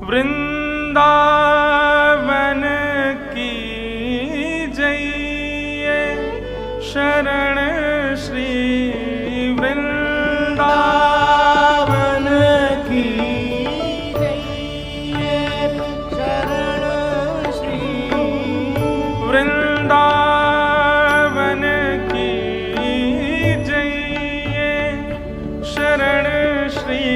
वृंदावन की जइए शरण श्री वृंदावन की जइए शरण श्री वृंदावन की जइए शरण श्री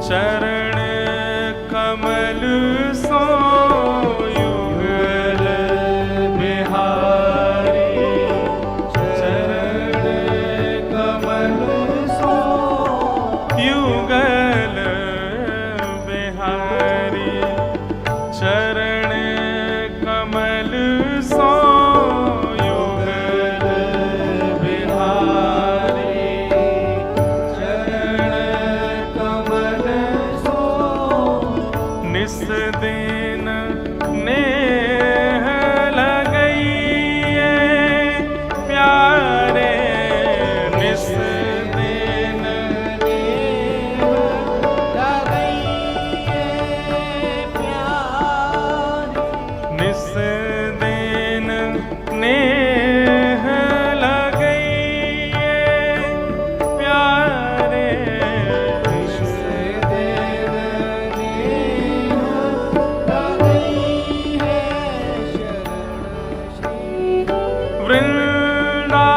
चरण कमल सो युगल बिहारी चरण कमल सो युगल बिहारी चरण कमल सो युगल बिहारी निस दिन नेह लगइए प्यारे निस दिन नेह लगइए प्यारे निस दिन नेह लगइए प्यारे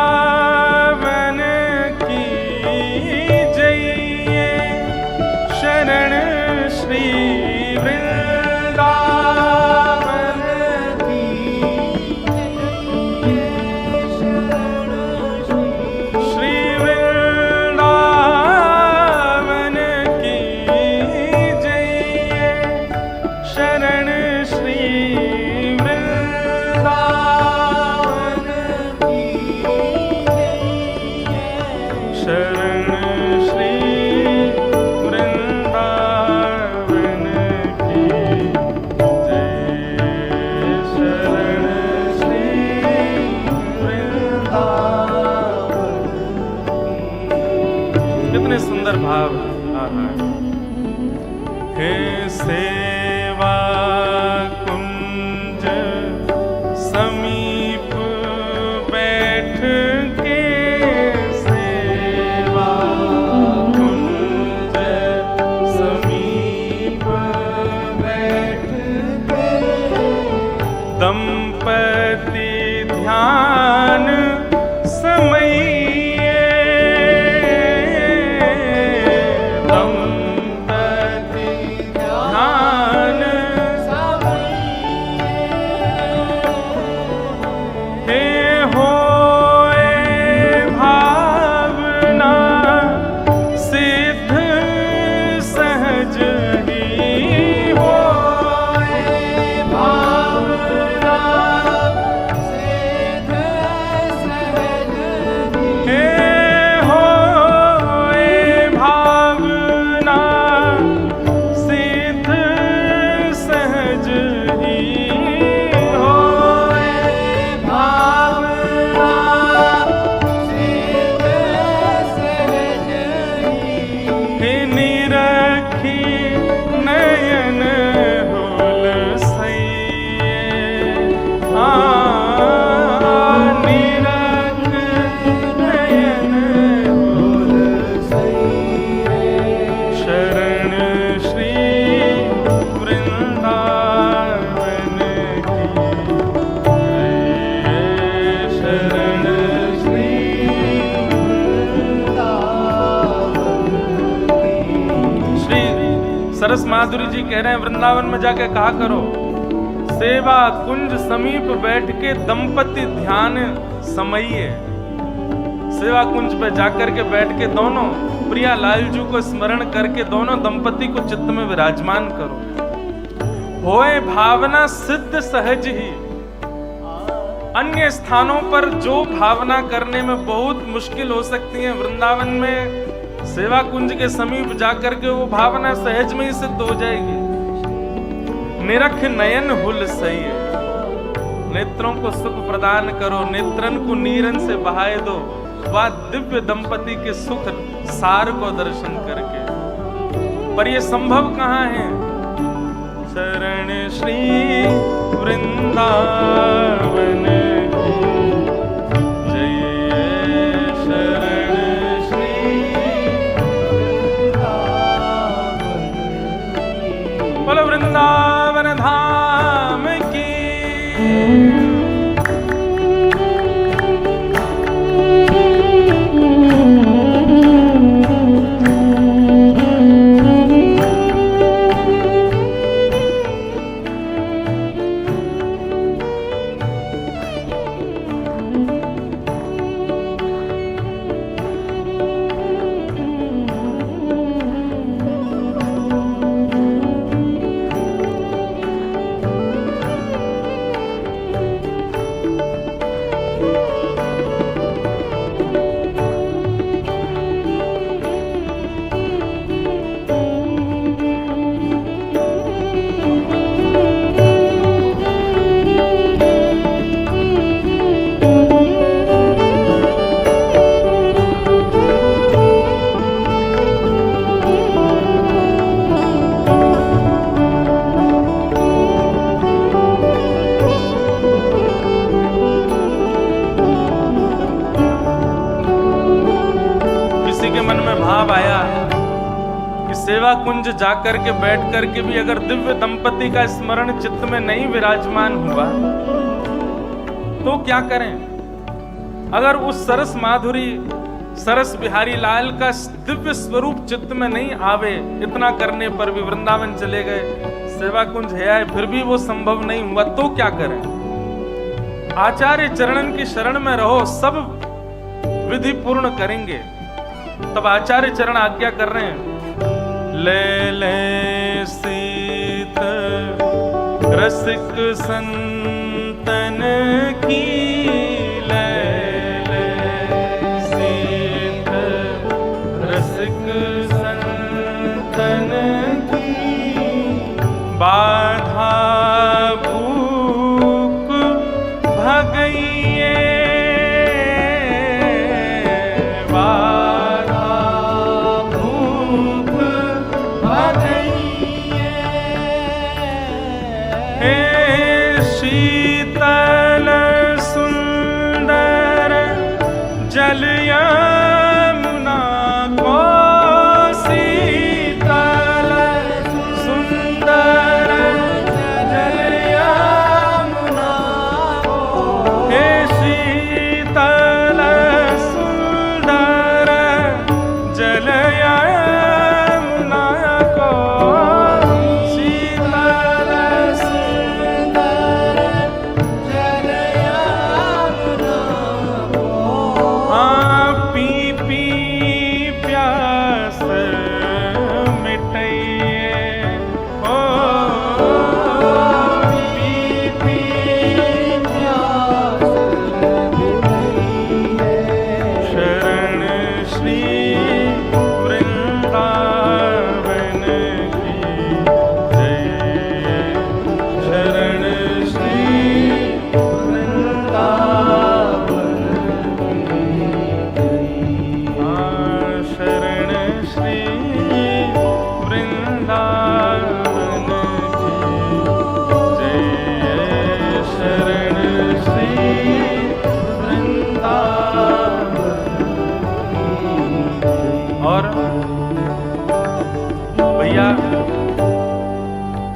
वृंदावन की जइए शरण श्री वृंदावन की श्री वृंदावन की जइए शरण श्री शरण श्री वृंदावन की जय शरण श्री वृंदावन। कितने सुंदर भाव हे सेवा कुंज समीप बैठ के दंपति ध्यान समइए दंपति ध्यान समइए हे होए भावना सिद्ध सहज ही होए भावना माधुरी जी कह रहे हैं वृंदावन में जाके कहा करो, सेवा कुंज समीप बैठ के दंपति ध्यान समइए। सेवा कुंज पे जाकर के बैठ के दोनों प्रिया लालजू को स्मरण करके दोनों दंपति को चित्त में विराजमान करो। होए भावना सिद्ध सहज ही। अन्य स्थानों पर जो भावना करने में बहुत मुश्किल हो सकती है, वृंदावन में सेवा कुंज के समीप जाकर के वो भावना सहज में ही सिद्ध हो जाएगी। निरख नयन हुल सही है, नेत्रों को सुख प्रदान करो, नेत्रन को नीरन से बहाए दो, वह दिव्य दंपति के सुख सार को दर्शन करके। पर ये संभव कहाँ है? शरण श्री वृंदावन वृंदावन धाम की। सेवा कुंज जाकर के बैठ करके भी अगर दिव्य दंपति का स्मरण चित्त में नहीं विराजमान हुआ तो क्या करें? अगर उस सरस माधुरी सरस बिहारी लाल का दिव्य स्वरूप चित्त में नहीं आवे, इतना करने पर भी वृंदावन चले गए, सेवा कुंज है फिर भी वो संभव नहीं हुआ, तो क्या करें? आचार्य चरणन की शरण में रहो, सब विधि पूर्ण करेंगे। तब आचार्य चरण आज्ञा कर रहे हैं, ले ले सीत रसिक संतन की, ले ले सीत रसिक संतन की, बाधा भूख भगइए, शीतल सुंदर जल यमुना को, शीतल सुंदर जल यमुना को, हे शीतल सुंदर जल यमुना को,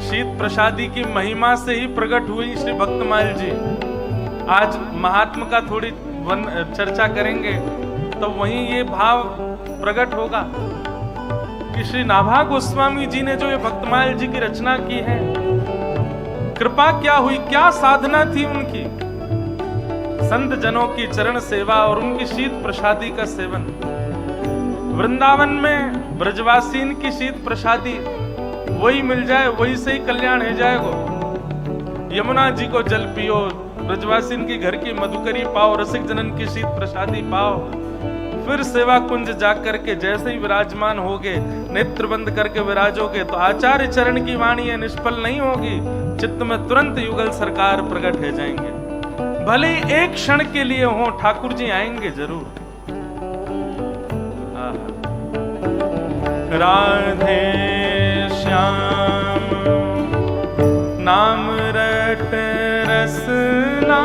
शीत प्रसादी की महिमा से ही प्रकट हुई श्री भक्तमाल जी। आज महात्मा का थोड़ी चर्चा करेंगे तो वहीं ये भाव प्रकट होगा। कि श्री नाभा गोस्वामी जी ने जो ये भक्तमाल जी की रचना की है, कृपा क्या हुई, क्या साधना थी उनकी। संत जनों की चरण सेवा और उनकी शीत प्रसादी का सेवन। वृंदावन में ब्रजवासीन की शीत प्रसादी वही मिल जाए, वही से ही कल्याण हो जाएगा। यमुना जी को जल पियो, ब्रजवासीन की घर की मधुकरी पाओ, रसिक जनन की शीत प्रसादी पाओ, फिर सेवा कुंज जाकर के जैसे ही विराजमान होगे, नेत्र बंद करके विराजोगे तो आचार्य चरण की वाणी है निष्फल नहीं होगी, चित्त में तुरंत युगल सरकार प्रकट हो जाएंगे। भले ही एक क्षण के लिए हो, ठाकुर जी आएंगे जरूर। राधे श्याम नाम रट रसना